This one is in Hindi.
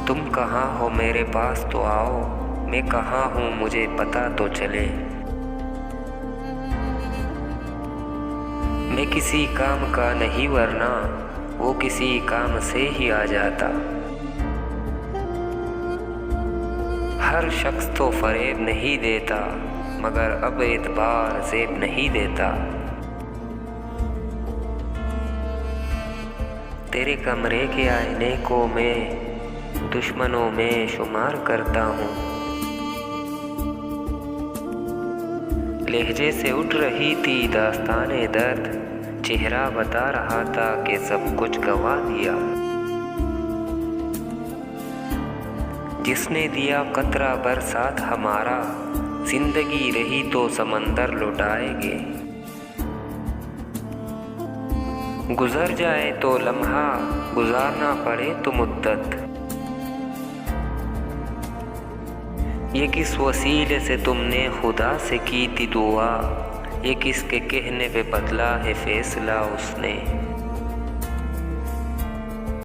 तुम कहाँ हो मेरे पास तो आओ, मैं कहाँ हूँ मुझे पता तो चले। मैं किसी काम का नहीं वरना वो किसी काम से ही आ जाता। हर शख्स तो फरेब नहीं देता, मगर अब एतबार ज़ेब नहीं देता। तेरे कमरे के आईने को मैं दुश्मनों में शुमार करता हूँ। लहजे से उठ रही थी दास्ताने दर्द, चेहरा बता रहा था कि सब कुछ गवा दिया। जिसने दिया कतरा बरसात हमारा, जिंदगी रही तो समंदर लौटाएंगे। गुजर जाए तो लम्हा, गुजारना पड़े तो मुद्दत। ये किस वसीले से तुमने खुदा से की थी दुआ, ये किसके कहने पे बदला है फैसला उसने।